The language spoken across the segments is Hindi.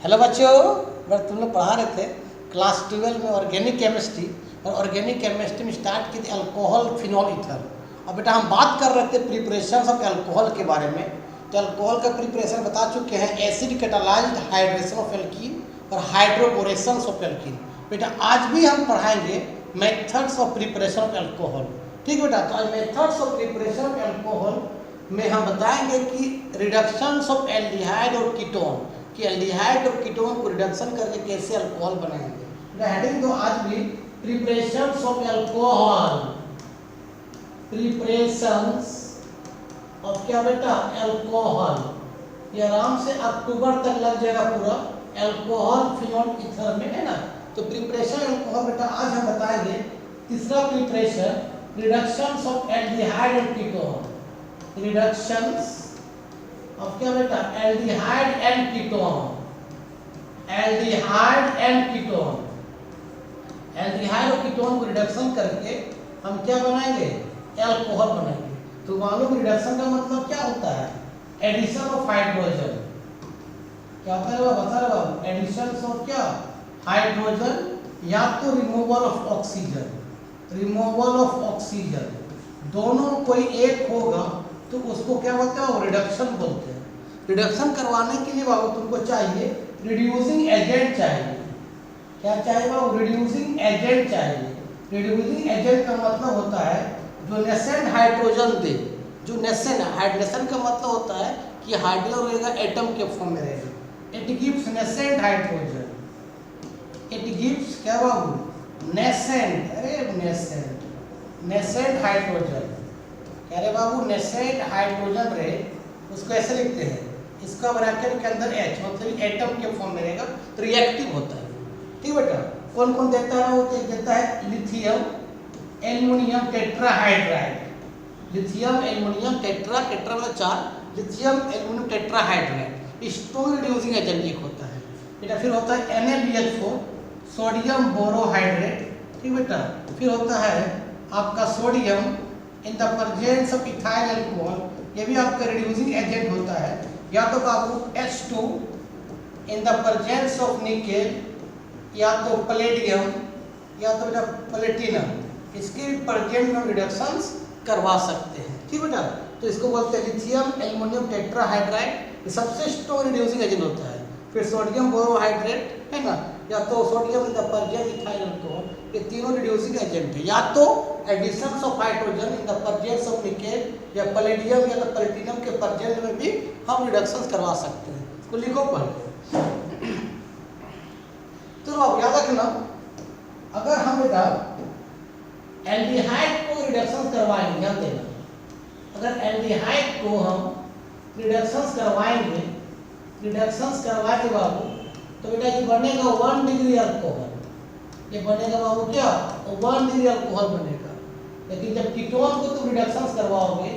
हेलो बच्चों, अगर तुम लोग पढ़ा रहे थे क्लास 12 में ऑर्गेनिक केमिस्ट्री, और ऑर्गेनिक केमिस्ट्री में स्टार्ट की थी अल्कोहल फिनॉल ईथर। अब बेटा हम बात कर रहे थे प्रिपरेशन ऑफ अल्कोहल के बारे में। तो अल्कोहल का प्रिपरेशन बता चुके हैं, acid catalysed hydration of alkene और हाइड्रोबोरेशन ऑफ एल्कीन। बेटा आज भी हम पढ़ाएंगे methods of preparation of alcohol. ठीक बेटा, तो आज methods of preparation of alcohol में हम बताएंगे कि रिडक्शन ऑफ एल्डिहाइड और कीटोन, कि एल्डिहाइड और कीटोन को रिडक्शन करके कैसे अल्कोहल बनाएंगे। हेडिंग तो आज भी preparations of alcohol, preparations of क्या बेटा, अल्कोहल। ये आराम से अक्टूबर तक लग जाएगा पूरा अल्कोहल फिनॉल ईथर में, है ना। तो प्रिपरेशन अल्कोहल बेटा आज हम बताएंगे। तीसरा प्रिपरेशन रिडक्शंस ऑफ एल्डिहाइड और कीटोन, रिडक्शंस अब क्या बेटा, aldehyde and ketone, aldehyde and ketone. Aldehyde और कीटोन को रिडक्शन करके हम क्या बनाएंगे, अल्कोहल बनाएंगे। तो मालूम रिडक्शन का मतलब क्या होता है, एडिशन ऑफ हाइड्रोजन। क्या होता है बता रहे बाबू, एडिशन ऑफ क्या, हाइड्रोजन, या तो removal of oxygen, removal of oxygen. दोनों कोई एक होगा तो उसको क्या बोलते हैं, रिडक्शन बोलते हैं। रिडक्शन करवाने के लिए बाबू तुमको चाहिए रिड्यूसिंग एजेंट चाहिए। क्या चाहिए बाबू, रिड्यूसिंग एजेंट चाहिए। रिड्यूसिंग एजेंट का मतलब होता है जो नेसेंट हाइड्रोजन दे, जो नेसेंट हाइड्रोजन का मतलब होता है कि हाइड्रोजन रहेगा एटम के फॉर्म में रहेगा। It gives nascent hydrogen, it gives क्या बाबू, नेसेंट, अरे नेसेंट, नेसेंट हाइड्रोजन। कह रहे बाबू नेसेंट हाइड्रोजन रहे, उसको ऐसे लिखते हैं, इसका ब्रैकेट के अंदर H, मतलब एटम के फॉर्म में रहेगा तो रिएक्टिव होता है। ठीक बेटा, कौन कौन देता है वो, तो देता है lithium aluminium tetrahydride, lithium aluminium tetra, tetra मतलब 4, lithium aluminium tetrahydride strong reducing agent एक होता है बेटा। फिर होता है NaBH4 सोडियम बोरोहाइड्रेट। ठीक बेटा, फिर होता है आपका sodium in the presence of ethyl alcohol, ये भी आपका रिड्यूसिंग एजेंट होता है। या तो बाबू H2 in the presence of nickel, या तो पैलेडियम, या तो बेटा प्लेटिनम, इसके प्रेजेंस में रिडक्शंस करवा सकते हैं। ठीक बेटा, तो इसको बोलते हैं लिथियम एल्युमिनियम टेट्राहाइड्राइड, ये सबसे स्ट्रॉन्ग रिड्यूसिंग एजेंट होता है। फिर सोडियम बोरोहाइड्रेट है ना, या तो sodium in the presence ethyl alcohol, ये तीनों रिड्यूसिंग एजेंट है। या तो addition of hydrogen in the presence of nickel या पैलेडियम या तो प्लेटिनम के प्रेजेंस में भी हम रिडक्शंस करवा सकते हैं। इसको लिखो पहले। तो अब याद रखना, अगर हम बेटा एल्डिहाइड को रिडक्शंस करवाएंगे, ध्यान देना, अगर एल्डिहाइड को हम रिडक्शंस करवाएंगे, रिडक्शंस करवाएंगे बाबू, तो बेटा ये बनेगा 1 डिग्री अल्कोहल। ये बनेगा बाबू क्या, 1 डिग्री अल्कोहल बनेगा। लेकिन जब कीटोन को तुम रिडक्शंस करवाओगे,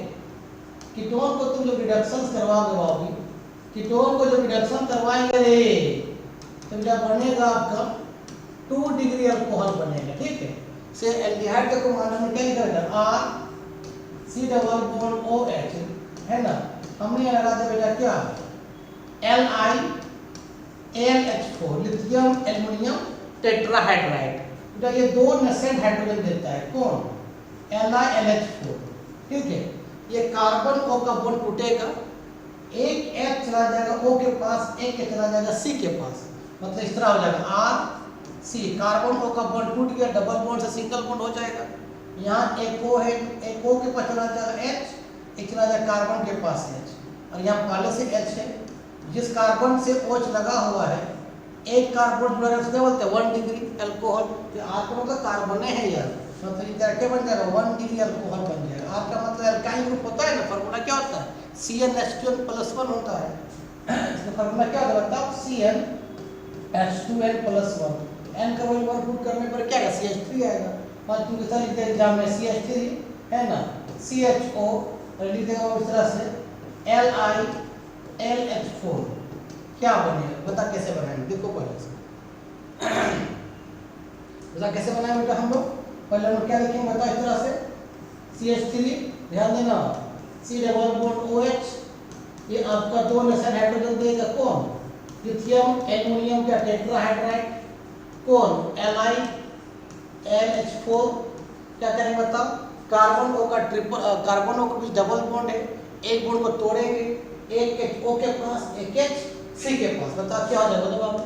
कीटोन को तुम जब रिडक्शंस करवाओगे बाबू, कीटोन को जब रिडक्शन करवाएंगे तो बेटा बनेगा आपका 2 डिग्री अल्कोहल बनेगा। ठीक है, से एल्डिहाइड का माना में क्या लिखा है, R C double bond OH, है ना। हमने लगा दिया बेटा क्या, LiAlH4 लिथियम एल्युमिनियम टेट्राहाइड्राइड। बेटा ये दो नेसेंट हाइड्रोजन देता है, कौन, LiLH4। ठीक है, ये कार्बन O का बॉन्ड टूटेगा, एक H चला जाएगा O के पास, एक चला जाएगा C के पास, मतलब इस तरह हो जाएगा RC, कार्बन O का बॉन्ड टूट गया, डबल बॉन्ड से सिंगल बॉन्ड हो जाएगा। यहाँ एक O है, एक O के पास चला जाएगा H, एक चला जाएगा कार्बन के पास H, और यहाँ पहले से H है, जिस कार्बन से OH लगा हुआ है, एक कार्बन जुड़ा है, उसको बोलते हैं 1 डिग्री अल्कोहल। तो आत्मा का कार्बन है यार, मतलब इधर क्या बन जाएगा, 1 डिग्री अल्कोहल बन जाएगा। आपका मतलब अल्काइल ग्रुप होता है ना, फार्मूला क्या होता है, CnH2n+1 होता है। इसका फार्मूला क्या होता है बताओ, CnH2n+1, n का वैल्यू 1 पुट करने पर क्या आएगा, CH3 आएगा। और तुम कितना लिखते हैं एग्जाम में, CH3 है ना, CHO लिख देगा इस तरह से, LiLH4 क्या बनेगा, बता कैसे बनाएंगे, देखो पहले से बता कैसे बनाएंगे बेटा। हम लोग पहले हम क्या लिखेंगे बता, इस तरह से CH3, ध्यान देना, C डबल बॉन्ड OH, ये आपका 2 नेसेंट हाइड्रोजन देगा, कौन, लिथियम एल्युमिनियम का टेट्राहाइड्राइड, कौन LiNH4 क्या करेंगे बताओ, कार्बन ओ का ट्रिपल, कार्बन ओ के बीच डबल बॉन्ड है, एक बॉन्ड को तोड़ेंगे, एक H O के पास, एक H C के पास, बताओ क्या हो जाएगा, मतलब आप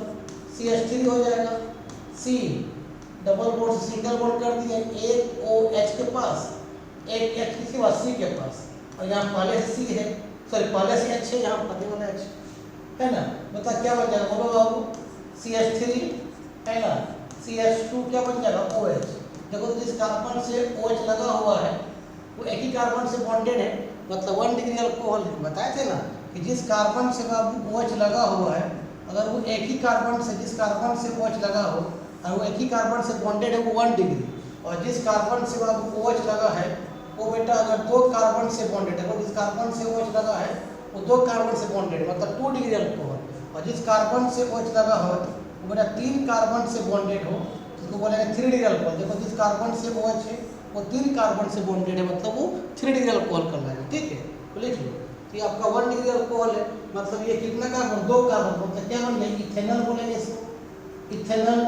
CH3 हो जाएगा, C डबल बॉन्ड से सिंगल बॉन्ड कर दिए, एक OH के पास, एक H किसके पास, C के पास, और यहाँ पहले से C है, सॉरी पहले से H है, यहाँ पहले वाला H है ना, बता क्या बन जाएगा, बोलो बाबू, CH3 है ना, CH2 क्या बन जाएगा, OH। देखो तो जिस कार्बन से OH लगा हुआ है वो एक ही कार्बन से बॉन्डेड है, मतलब 1 डिग्री अल्कोहल है। बताए थे ना कि जिस कार्बन से बाबू OH लगा हुआ है, अगर वो एक ही कार्बन से, जिस कार्बन से OH लगा हो और वो एक ही कार्बन से बॉन्डेड है वो 1 डिग्री, और जिस कार्बन से बाबू OH लगा है वो बेटा अगर दो कार्बन से बॉन्डेड है, जिस कार्बन से OH लगा है वो दो कार्बन से बॉन्डेड है, मतलब 2 डिग्री अल्कोहल, और जिस कार्बन से OH लगा हो वो बेटा 3 कार्बन से बॉन्डेड हो, उसको बोलेंगे 3 डिग्री अल्कोहल। देखो जिस कार्बन से OH है वो 3 कार्बन से बॉन्डेड है, मतलब वो 3 डिग्री अल्कोहल कहलाएगा। ठीक है, तो लिख लो, तो ये आपका 1 डिग्री अल्कोहल है, मतलब ये कितना कार्बन, 2 कार्बन, मतलब क्या बन गया, इथेनॉल बोलेंगे इसको, इथेनॉल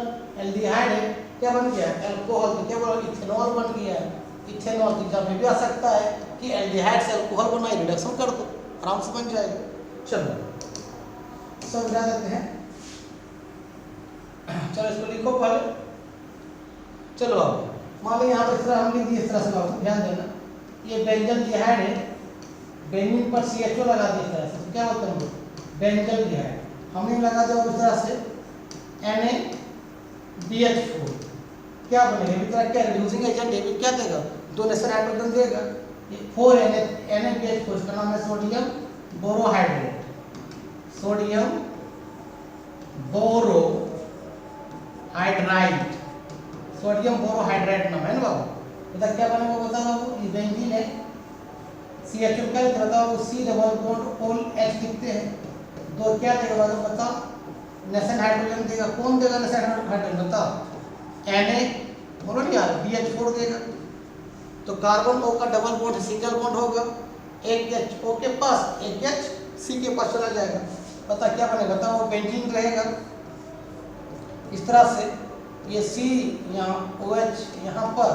एल्डिहाइड है, क्या बन गया, अल्कोहल, तो क्या बोला, इथेनॉल बन गया। इथेनॉल एग्जाम में भी आ सकता है कि एल्डिहाइड से अल्कोहल बनाए, रिडक्शन कर दो, आराम से बन जाएगा। चलो समझा देते हैं, चलो इसको लिखो पहले। चलो अब मान लो यहाँ पर इस तरह हम लिख दिए, इस तरह से बाबू ध्यान देना, ये बेंजल डिहाइड है, बेंजीन पर CHO लगा दिया इस तरह से, तो क्या बोलते हैं बेंजल डिहाइड, हमने लगा दिया इस तरह से NaBH4, क्या बनेगा, इस तरह क्या रिड्यूसिंग एजेंट है, क्या देगा, डोनेशन हाइड्रोजन देगा, ये 4NaBH4, इसका नाम है sodium borohydrate, sodium borohydride, sodium borohydrate नाम है ना बाबू। बता क्या बनेगा, बता बाबू, ये बेंजीन है, CHO क्या है बताओ, C double bond OL H कितने हैं, दो, क्या देगा बाबू बताओ, नेशन हाइड्रोजन देगा, कौन देगा नेशन हाइड्रोजन बताओ, Na बोलो नहीं यार, BH4 देगा, तो कार्बन O का डबल बॉन्ड सिंगल बॉन्ड होगा, एक H O के पास, एक H C के पास चला जाएगा, बता क्या बनेगा, बताओ बेंजीन रहेगा इस तरह से, ये C यहाँ OH यहाँ पर,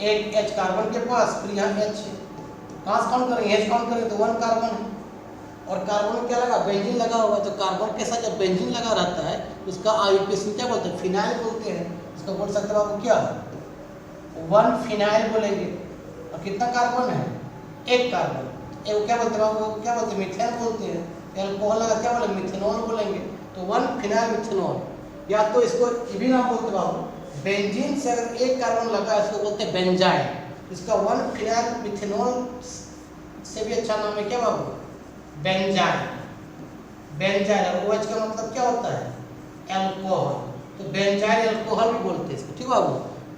एक H कार्बन के पास, फिर यहाँ H है, कहाँ से काउंट करेंगे, H काउंट करेंगे तो 1 कार्बन है, और कार्बन में क्या लगा, बेंजीन लगा हुआ है, तो कार्बन के साथ जब बेंजीन लगा रहता है उसका आईयूपीएसी क्या बोलते हैं, फिनाइल बोलते हैं, इसको बोल सकते हो आप क्या, 1 फिनाइल बोलेंगे, और कितना कार्बन है, एक कार्बन, एक क्या बोलते हैं बाबू, क्या बोलते हैं, मीथेन बोलते हैं, अल्कोहल लगा क्या बोलेंगे, मिथेनॉल बोलेंगे, तो 1 फिनाइल मिथेनॉल, या तो इसको ये भी नाम बोलते बाबू, बेंजीन से अगर एक कार्बन लगा है इसको बोलते हैं बेंजाइल, इसका 1 फिनाइल मिथेनॉल से भी अच्छा नाम है क्या बाबू, बेंजाइल, बेंजाइल, और OH का मतलब क्या होता है, अल्कोहल, तो बेंजाइल अल्कोहल भी बोलते हैं इसको। ठीक बाबू,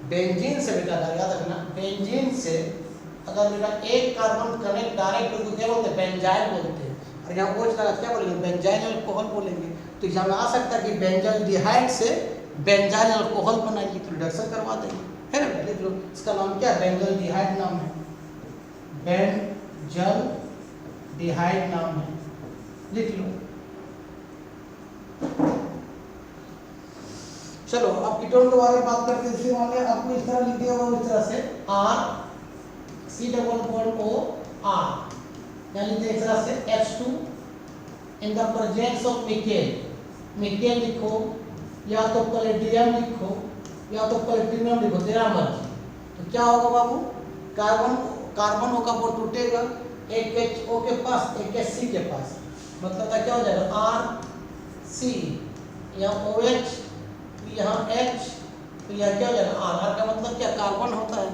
बेंजीन से बेटा याद रखना, बेंजीन से अगर बेटा एक कार्बन कनेक्ट डायरेक्ट तो क्या बोलते हैं, बेंजाइल बोलते हैं, और यहाँ OH लगा क्या बोलेंगे, बेंजाइल अल्कोहल बोलेंगे। तो एग्जाम में आ सकता है कि बेंजाइल डिहाइड से बेंजाइल अल्कोहल बनाएगी, तो रिडक्शन करवा देंगे, है ना, लिख लो, इसका नाम क्या है, बेंजाइल डिहाइड नाम है, बेंजल डिहाइड नाम है, लिख लो। चलो अब कीटोन के बारे में बात करते हैं, इसलिए मान लिया आपको इस तरह लिख दिया होगा, इस तरह से R C double bond O R, यहाँ लिख दिया इस तरह से H2 in the presence of nickel, nickel लिखो या तो पैलेडियम लिखो या तो प्लेटिनम लिखो, तेरा मर्जी, तो क्या होगा बाबू, कार्बन O का बॉन्ड टूटेगा, एक HO के पास, एक HC के पास, मतलब क्या हो जाएगा, RC, यहाँ OH, यहाँ H, तो यह क्या हो जाएगा R का मतलब क्या, कार्बन होता है,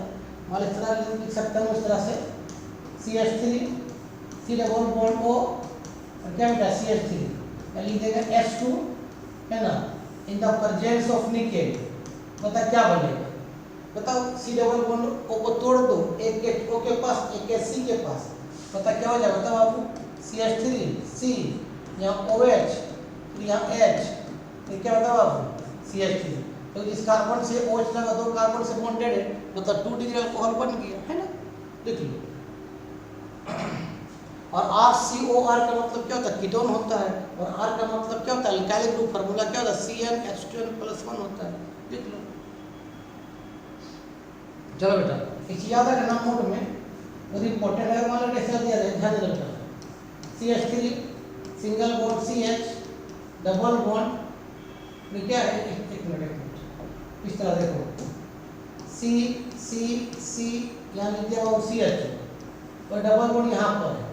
मान इस तरह लिख सकता हूँ, इस तरह से CH3 C double bond O, और क्या बेटा CH3, लिख देगा H2 है ना, इन द प्रेजेंस ऑफ निकेल, बता क्या बनेगा, बताओ, C डबल बॉन्ड O को तोड़ दो, एक HO के पास, एक HC के पास, पता क्या हो जाएगा, बताओ आपको, CH3 C, यहाँ OH, यहाँ H, ये क्या बताओ आपको, CH3, तो जिस कार्बन से OH लगा, दो कार्बन से बॉन्डेड है, मतलब 2 डिग्री अल्कोहल बन गया, है ना, लिख लो। और RCOR का मतलब क्या होता है, कीटोन होता है, और R का मतलब क्या होता है, अल्काइल ग्रुप, फार्मूला क्या होता है, CnH2n+1 होता है। लिख लो। चलो बेटा इसे याद रखना नोट में, बहुत इंपॉर्टेंट है। मान लो ऐसा दिया है, ध्यान देना बेटा, CH3 single bond CH double bond में क्या है, एक मिनट इस तरह देखो, C यहाँ लिख दिया और CH और डबल बॉन्ड यहाँ पर है,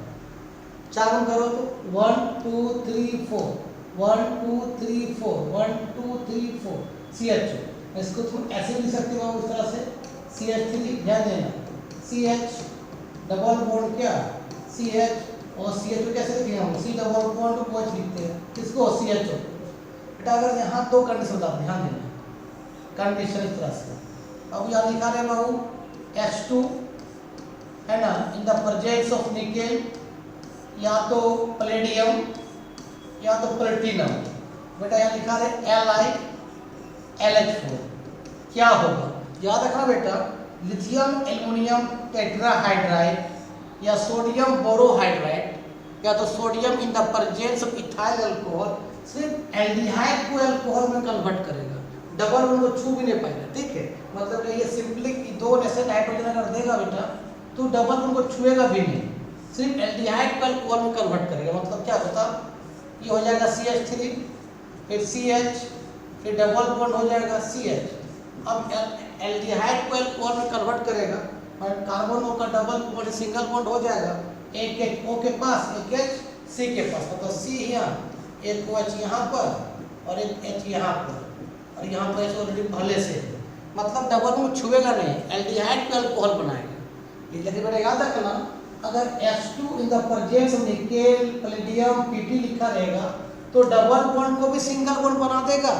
चार करो तो 1 2 3 4 1 2 3 4 1 2 3 4 CH। इसको तुम ऐसे लिख सकते हो इस तरह से, CH3 ध्यान देना, CH डबल बॉन्ड क्या CH और CH को कैसे लिखेंगे हम, C डबल बॉन्ड को OH लिखते हैं, किसको CH। बेटा अगर यहाँ दो कंडीशन होता है, ध्यान देना कंडीशन इस तरह से, अब यहाँ लिखा रहे बाबू H2 है ना, इन द प्रेजेंस ऑफ निकेल, या तो प्लेडियम या तो प्लेटिनम। बेटा यहाँ लिखा है LiLH4, क्या होगा याद रखना बेटा, लिथियम एल्युमिनियम टेट्राहाइड्राइड या सोडियम बोरोहाइड्राइड या तो sodium in the presence of ethyl alcohol सिर्फ एल्डिहाइड को अल्कोहल में कन्वर्ट करेगा, डबल बॉन्ड को छू भी नहीं पाएगा। ठीक है, मतलब ये सिंपली दो नेसेंट हाइड्रोजन अगर देगा बेटा तो डबल बॉन्ड को छुएगा भी नहीं, सिर्फ एल्डिहाइड को अल्कोहल में कन्वर्ट करेगा। मतलब क्या होता, ये हो जाएगा CH3 फिर CH फिर डबल बॉन्ड हो जाएगा CH। अब एल्डिहाइड को अल्कोहल में कन्वर्ट करेगा और कार्बन O का डबल बॉन्ड सिंगल बॉन्ड हो जाएगा, एक H O के पास, एक H C के पास, मतलब C यहाँ, एक OH यहाँ पर और एक H यहाँ पर, और यहाँ पर H ऑलरेडी पहले से है, मतलब डबल बॉन्ड छुएगा नहीं, एल्डिहाइड को अल्कोहल बनाएगा। लेकिन बेटा याद रखना, अगर H2 in the presence of nickel Palladium Pt लिखा रहेगा तो डबल बॉन्ड को भी सिंगल बॉन्ड बना देगा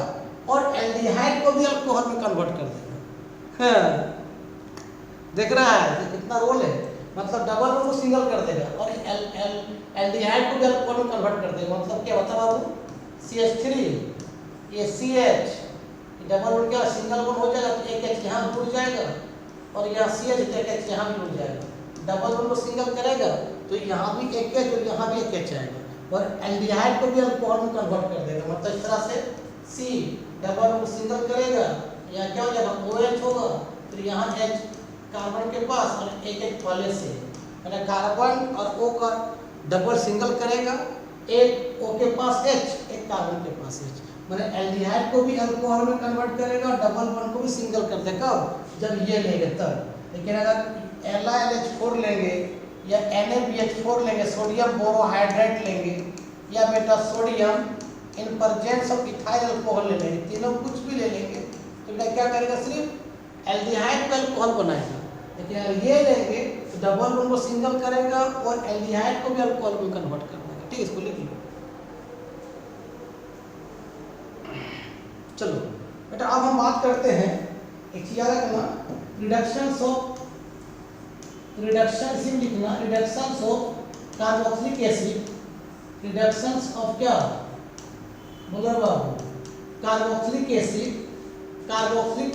और एल्डिहाइड को भी अल्कोहल में कन्वर्ट कर देगा। देख रहा है कितना रोल है, मतलब डबल बॉन्ड को सिंगल कर देगा और एल्डिहाइड को भी अल्कोहल में कन्वर्ट कर देगा। मतलब क्या बता बाबू, CH3 ये CH डबल बॉन्ड क्या सिंगल बॉन्ड हो जाएगा तो एक H यहाँ जुड़ जाएगा और यहाँ CH एक H यहाँ भी जुड़ जाएगा, डबल बॉन्ड को सिंगल करेगा तो यहाँ भी एक H और यहाँ भी एक H आएगा और एल्डिहाइड को भी अल्कोहल में कन्वर्ट कर देगा। मतलब इस तरह से C डबल बॉन्ड सिंगल करेगा, यहाँ क्या हो जाएगा OH होगा, फिर यहाँ H कार्बन के पास और एक H पहले से, मैंने कार्बन और O का डबल सिंगल करेगा, एक O के पास H एक कार्बन के पास H, मैंने एल्डिहाइड को भी अल्कोहल में कन्वर्ट करेगा और डबल बॉन्ड को भी सिंगल कर देगा जब ये लेंगे तब। लेकिन अगर LiLH4 लेंगे या NaBH4 लेंगे, सोडियम बोरोहाइड्रेट लेंगे या बेटा sodium in presence of ethyl alcohol ले लेंगे, तीनों कुछ भी ले लेंगे तो बेटा क्या करेगा, सिर्फ एल्डिहाइड को अल्कोहल बनाएगा। लेकिन अगर ये लेंगे तो डबल बॉन्ड को सिंगल करेगा और एल्डिहाइड को भी अल्कोहल में कन्वर्ट कर देगा। ठीक है, इसको लिख लो। चलो बेटा अब हम बात करते हैं, एक चीज याद रखना, रिडक्शन से लिखना, reductions of carboxylic acid, reductions of क्या बोलो बाबू, कार्बोक्सिलिक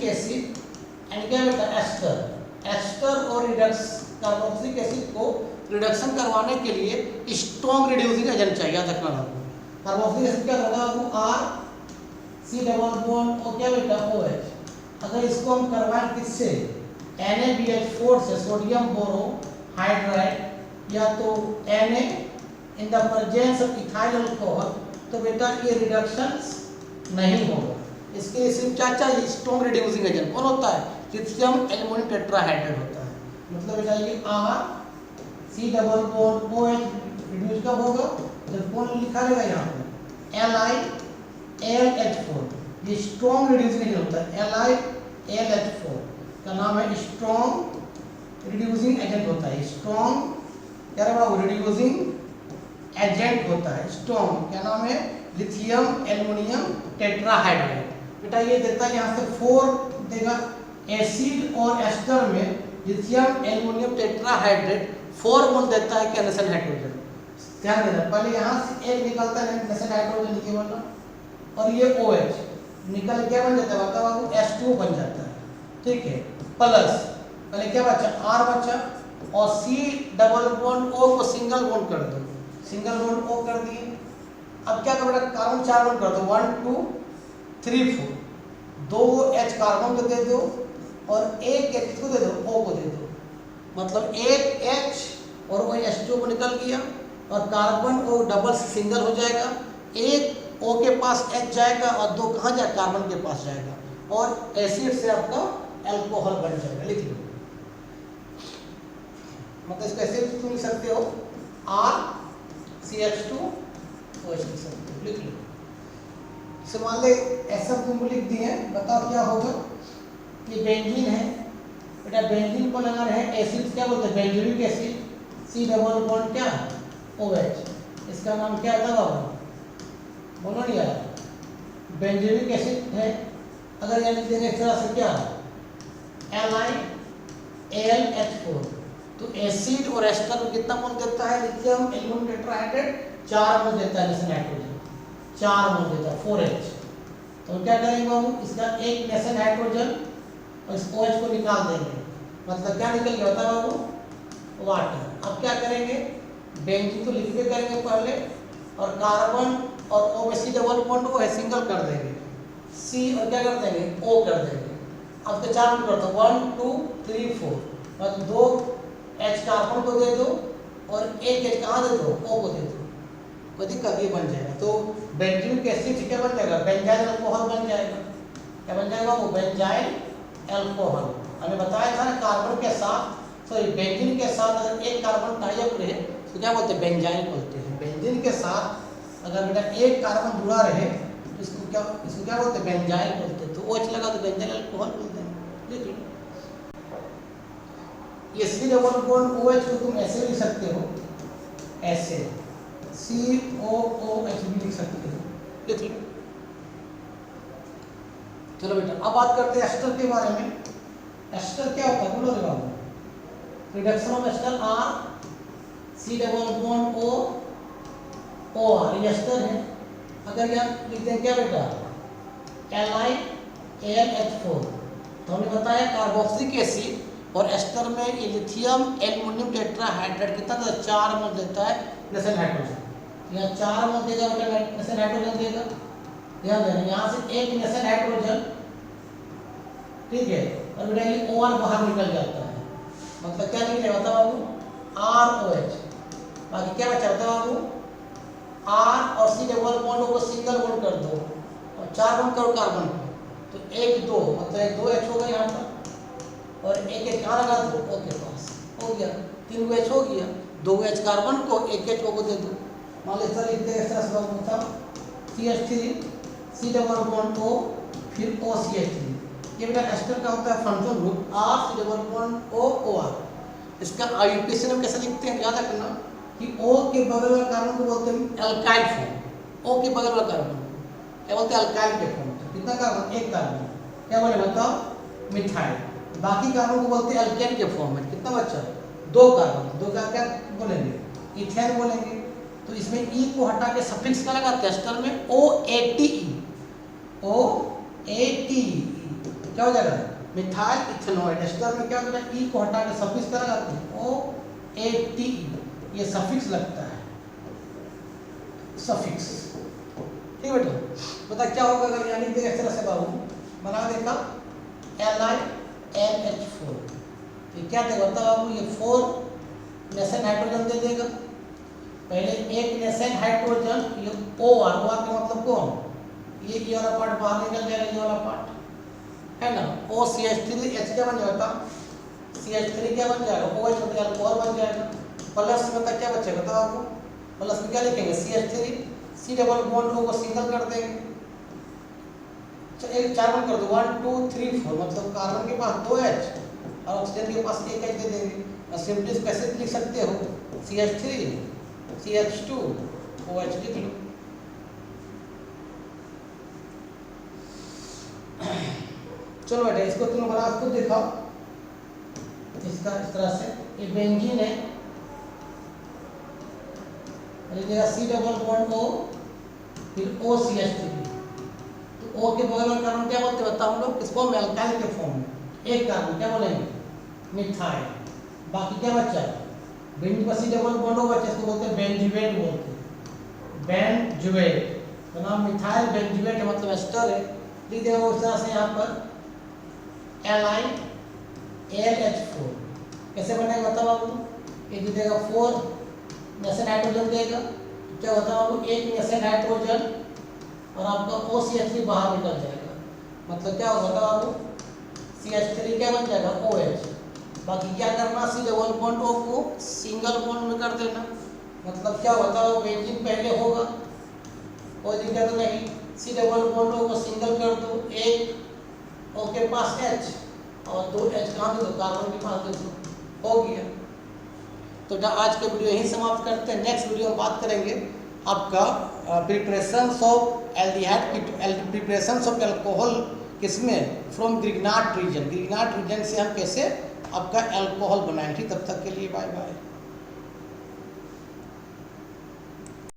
एसिड एंड क्या बेटा एस्टर और कार्बोक्सिलिक एसिड को रिडक्शन करवाने के लिए स्ट्रॉन्ग रिड्यूसिंग एजेंट चाहिए, याद रखना बाबू। कार्बोक्सिलिक एसिड क्या होगा बाबू, R C डबल बॉन्ड और क्या बेटा OH। अगर इसको हम करवाएं किससे, NaBH4 से, सोडियम बोरोहाइड्राइड या तो Na in the presence of ethyl alcohol, तो बेटा ये रिडक्शंस नहीं होगा। इसके लिए सिर्फ क्या चाहिए, स्ट्रॉन्ग रिड्यूसिंग एजेंट। कौन होता है, लिथियम एल्युमिनियम टेट्राहाइड्राइड होता है। मतलब बेटा ये R C double bond OH reduce कब होगा, जब बॉन्ड लिखा रहेगा यहाँ पे LiLH4, ये स्ट्रॉन्ग रिड्यूसिंग एजेंट होता है। LiLH4 का नाम है स्ट्रॉन्ग रिड्यूसिंग एजेंट होता है। स्ट्रॉन्ग क्या रहा, रिड्यूसिंग एजेंट होता है। स्ट्रॉन्ग क्या नाम है, लिथियम एल्युमिनियम टेट्राहाइड्राइड। बेटा ये देता है यहाँ से 4 देगा, एसिड और एस्टर में लिथियम एल्युमिनियम टेट्राहाइड्रेट 4 मोल देता है नेसेंट हाइड्रोजन। ध्यान देना, पहले यहाँ से एक निकलता है नेसेंट हाइड्रोजन लिखे वाला और ये OH निकल क्या बन जाता है, बाबू H2 बन जाता है। ठीक है, प्लस पहले क्या बचा, R बचा, और सी डबल बॉन्ड ओ को सिंगल बॉन्ड कर दो, सिंगल बॉन्ड ओ कर दिए। अब क्या करो बेटा, कार्बन 4 बॉन्ड कर दो, 1 2 3 4, 2 H कार्बन को दे दो और एक H को दे दो, O को दे दो, मतलब एक H और वो H2 को निकल गया और कार्बन O डबल से सिंगल हो जाएगा, एक O के पास H जाएगा और 2 कहाँ जाएगा, कार्बन के पास जाएगा और एसिड से आपका अल्कोहल बन जाएगा। लिख लो, मतलब इसको ऐसे तुम लिख सकते हो RCH2OH लिख सकते हो, लिख लो। इसे मान ले ऐसा तुम लिख दिए, बताओ क्या होगा। ये बेंजीन है बेटा, बेंजीन को लगाना है एसिड, क्या बोलते हैं benzoic acid, C double bond क्या OH, इसका नाम क्या था बाबू, बोलो नहीं यार, बेंजोइक एसिड है। अगर यानी देंगे इस तरह से क्या LiAlH4, तो एसिड और एस्टर में कितना मोल देता है, लिथियम एल्यूमिनियम टेट्राहाइड्रेट 4 मोल देता है, जैसे नाइट्रोजन 4 मोल देता है 4H। तो क्या करेंगे बाबू, इसका एक नेशन हाइड्रोजन और इस OH को निकाल देंगे, मतलब क्या निकल गया होता है बाबू, वाटर। अब क्या करेंगे, बेंजीन तो लिख के करेंगे पहले और कार्बन और O में C डबल बॉन्ड को है सिंगल कर देंगे, C और क्या कर देंगे O कर देंगे। अब तो 4 कर दो, 1 2 3 4, मतलब 2 H कार्बन को दे दो और एक H कहाँ दे दो, O को दे दो, कोई दिक्कत, ये बन जाएगा। तो बेंजीन एसिड क्या बन जाएगा, बेंजाइल अल्कोहल बन जाएगा। क्या बन जाएगा वो, बेंजाइल अल्कोहल। हमने बताया था ना कार्बन के साथ, सॉरी बेंजीन के साथ अगर एक कार्बन टाई अप रहे तो क्या बोलते हैं, बेंजाइल बोलते हैं। बेंजीन के साथ अगर बेटा एक कार्बन जुड़ा रहे तो इसको क्या बोलते हैं, बेंजाइल बोलते हैं। तो OH लगा तो बेंजाइल अल्कोहल बोलते हैं, लिख लो। ये C डबल बॉन्ड OH को तुम ऐसे लिख सकते हो, ऐसे COOH भी लिख सकते हो, लिख लो। चलो बेटा अब बात करते हैं एस्टर के बारे में। एस्टर क्या होता है बोलो रे बाबू, reduction of ester R C double bond O OR, ये एस्टर है। अगर यहाँ लिखते हैं क्या बेटा, LiAlH4, तो हमने बताया कार्बोक्सिलिक एसिड और एस्टर में ये लिथियम एल्युमिनियम टेट्राहाइड्रेट कितना था, 4 मोल देता है नेशन हाइड्रोजन। यहाँ 4 मोल देगा बेटा, नेशन हाइड्रोजन देगा, ध्यान देना। यहाँ से एक नेशन हाइड्रोजन, ठीक है, और बेटा ये OR बाहर निकल जाता है, मतलब क्या निकलेगा बता बाबू, ROH। बाकी क्या बचा बता बाबू, R और C डबल बॉन्ड को सिंगल बॉन्ड कर दो और 4 बॉन्ड करो कार्बन को, तो 1 2, मतलब 2 H हो गया यहाँ पर और एक H कहाँ लगा दो, O के पास, हो गया 3 H हो गया, 2 H कार्बन को 1 H O को दे दो। मान लो सर लिखते हैं इस तरह से होता CH3 C double bond O फिर OCH3। ये बेटा एस्टर का होता है functional group R C double bond O OR। इसका IUPAC हम कैसे लिखते हैं, याद रखना कि O के बगल वाला कार्बन को बोलते हैं अल्काइल फॉर्म, O के बगल वाला कार्बन क्या बोलते हैं, अल्काइल के फॉर्म। कितना कार्बन, एक कार्बन, क्या बोले बताओ, मिथाइल। बाकी कार्बन को बोलते हैं अल्केन के फॉर्म में, कितना बच्चा, 2 कार्बन, 2 का क्या बोलेंगे, इथेन बोलेंगे। तो इसमें E को हटा के सफिक्स क्या लगाते हैं एस्टर में, OATE, OATE क्या हो जाएगा, मिथाइल इथेनॉइड। एस्टर में क्या होता है, E को हटा के सफिक्स क्या लगाते हैं, OATE, ये सफिक्स लगता है, सफिक्स, ठीक है बेटा। बता क्या होगा अगर यानी कि इस तरह से बाबू बना देगा LiNH4, तो क्या देगा बता बाबू, ये 4 नेशन हाइड्रोजन दे देगा। पहले एक नेशन हाइड्रोजन, ये OR का मतलब कौन, ये वाला पार्ट बाहर निकल जाएगा, ये वाला पार्ट है ना, OCH3H क्या बन जाएगा, CH3 क्या बन जाएगा, OH मतलब अल्कोहल बन जाएगा। प्लस में तक क्या बचेगा बताओ आपको, प्लस में क्या लिखेंगे, CH3 C double bond O को सिंगल कर देंगे, एक 4 बॉन्ड कर दो, 1 2 3 4, मतलब कार्बन के पास 2 H और ऑक्सीजन के पास 1 H दे देंगे। और सिंपली कैसे लिख सकते हो, CH3 CH2 OH लिख लो। चलो बेटा इसको तुम बना खुद दिखाओ, इसका इस तरह से ये बेंजीन है, C डबल बॉन्ड O फिर OCH3, तो O के बगल वाला कार्बन क्या बोलते हैं बताओ हम लोग, किसको, अल्काइल के फॉर्म में, एक कार्बन क्या बोलेंगे, मिथाइल। बाकी क्या बच्चा, बेंजीन पर सी डबल बॉन्ड हो बच्चा, इसको बोलते हैं बेंजीवेट बोलते हैं, बेंजीवेट। तो नाम मिथाइल बेंजीवेट है, मतलब एस्टर है। लिख देगा उस तरह से यहाँ पर LiLH4 कैसे बनेगा बताओ बाबू, ये दे देगा 4 नेशन नाइट्रोजन देगा, तो क्या होता है बाबू, एक नेशन नाइट्रोजन और आपका OCH3 बाहर निकल जाएगा, मतलब क्या होगा बाबू, CH3 क्या बन जाएगा OH। बाकी क्या करना, सी डबल बॉन्ड O को सिंगल बॉन्ड में कर देना, मतलब क्या होता है, बेंजीन पहले होगा, कोई दिक्कत नहीं, सी डबल बॉन्ड O को सिंगल कर दो, एक O के पास H और 2 H कहाँ दे दो, कार्बन के पास दे दो, हो गया। तो आज के वीडियो यहीं समाप्त करते हैं। नेक्स्ट वीडियो में बात करेंगे आपका preparations of aldehyde, preparations of alcohol किसमें, from Grignard reagent. Grignard reagent से हम कैसे आपका एल्कोहल बनाएंगे। तब तक के लिए बाय बाय।